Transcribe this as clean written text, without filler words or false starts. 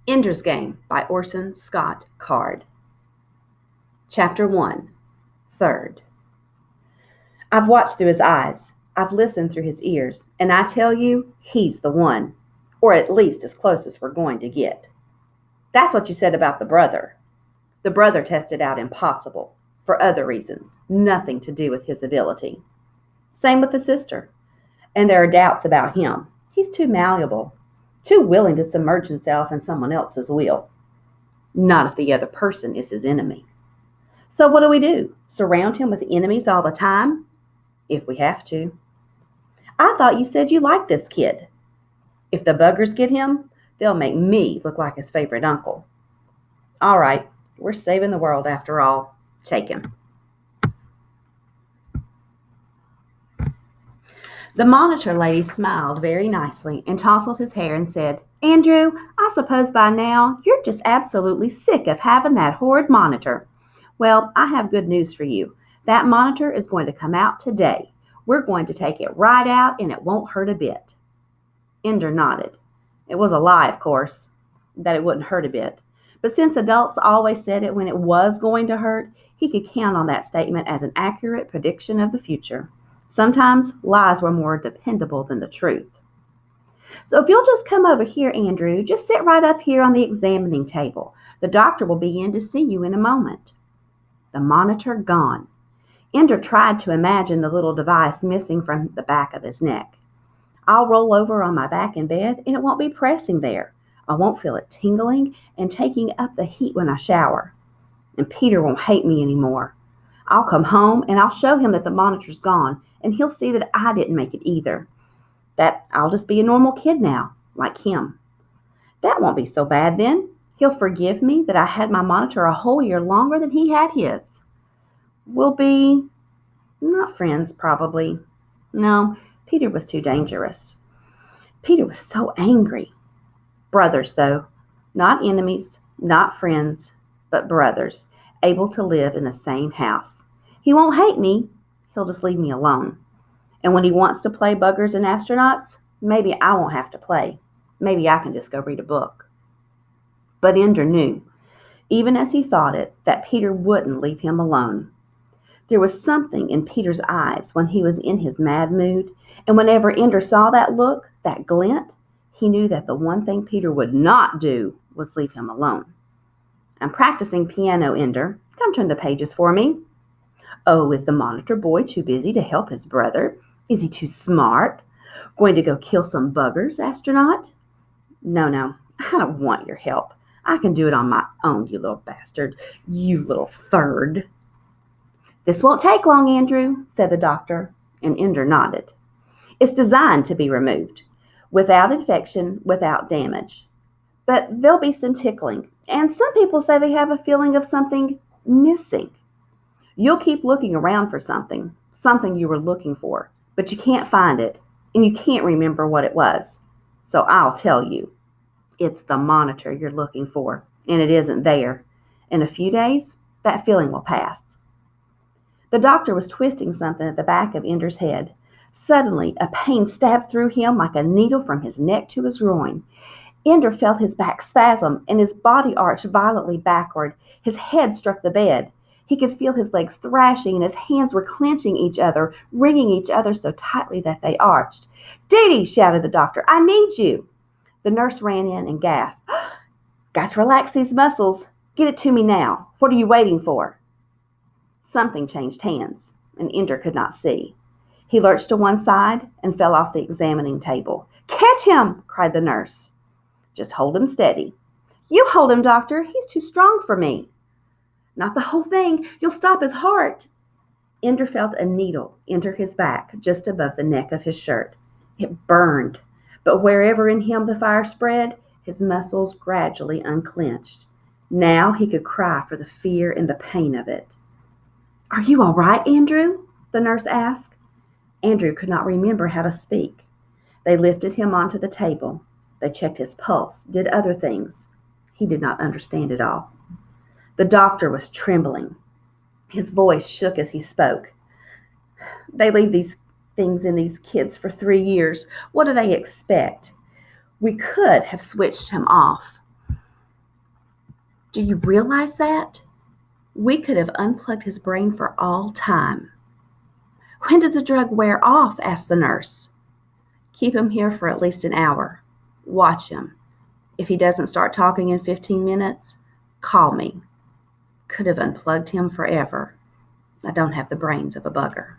Ender's Game by Orson Scott Card. Chapter 1, Third. I've watched through his eyes. I've listened through his ears, and I tell you, he's the one. Or at least as close as we're going to get. That's what you said about the brother. The brother tested out impossible, for other reasons, nothing to do with his ability. Same with the sister. And there are doubts about him. He's too malleable, too willing to submerge himself in someone else's will. Not if the other person is his enemy. So what do? Surround him with enemies all the time? If we have to. I thought you said you liked this kid. If the buggers get him, they'll make me look like his favorite uncle. All right, we're saving the world after all. Take him. The monitor lady smiled very nicely and tousled his hair and said, Andrew, I suppose by now you're just absolutely sick of having that horrid monitor. Well, I have good news for you. That monitor is going to come out today. We're going to take it right out and it won't hurt a bit. Ender nodded. It was a lie, of course, that it wouldn't hurt a bit. But since adults always said it when it was going to hurt, he could count on that statement as an accurate prediction of the future. Sometimes lies were more dependable than the truth. So if you'll just come over here, Andrew, just sit right up here on the examining table. The doctor will be in to see you in a moment. The monitor gone. Ender tried to imagine the little device missing from the back of his neck. I'll roll over on my back in bed and it won't be pressing there. I won't feel it tingling and taking up the heat when I shower. And Peter won't hate me anymore. I'll come home and I'll show him that the monitor's gone and he'll see that I didn't make it either. That I'll just be a normal kid now, like him. That won't be so bad then. He'll forgive me that I had my monitor a whole year longer than he had his. We'll be not friends, probably. No, Peter was too dangerous. Peter was so angry. Brothers, though. Not enemies, not friends, but brothers, able to live in the same house. He won't hate me. He'll just leave me alone. And when he wants to play buggers and astronauts, maybe I won't have to play. Maybe I can just go read a book. But Ender knew, even as he thought it, that Peter wouldn't leave him alone. There was something in Peter's eyes when he was in his mad mood, and whenever Ender saw that look, that glint, he knew that the one thing Peter would not do was leave him alone. I'm practicing piano, Ender. Come turn the pages for me. Oh, is the monitor boy too busy to help his brother? Is he too smart? Going to go kill some buggers, astronaut? No, I don't want your help. I can do it on my own, you little bastard. You little third. This won't take long, Andrew, said the doctor, and Ender nodded. It's designed to be removed, without infection, without damage. But there'll be some tickling, and some people say they have a feeling of something missing. You'll keep looking around for something you were looking for, but you can't find it, and you can't remember what it was. So I'll tell you. It's the monitor you're looking for, and it isn't there. In a few days, that feeling will pass. The doctor was twisting something at the back of Ender's head. Suddenly, a pain stabbed through him like a needle from his neck to his groin. Ender felt his back spasm, and his body arched violently backward. His head struck the bed. He could feel his legs thrashing, and his hands were clenching each other, wringing each other so tightly that they arched. Dee, shouted the doctor, I need you. The nurse ran in and gasped. Got to relax these muscles. Get it to me now. What are you waiting for? Something changed hands, and Ender could not see. He lurched to one side and fell off the examining table. Catch him, cried the nurse. Just hold him steady. You hold him, doctor. He's too strong for me. Not the whole thing. You'll stop his heart. Ender felt a needle enter his back just above the neck of his shirt. It burned. But wherever in him the fire spread, his muscles gradually unclenched. Now he could cry for the fear and the pain of it. Are you all right, Andrew? The nurse asked. Andrew could not remember how to speak. They lifted him onto the table. They checked his pulse, did other things. He did not understand it all. The doctor was trembling. His voice shook as he spoke. They leave these things in these kids for 3 years. What do they expect? We could have switched him off. Do you realize that? We could have unplugged his brain for all time. When does the drug wear off? Asked the nurse. Keep him here for at least an hour. Watch him. If he doesn't start talking in 15 minutes, call me. Could have unplugged him forever. I don't have the brains of a bugger.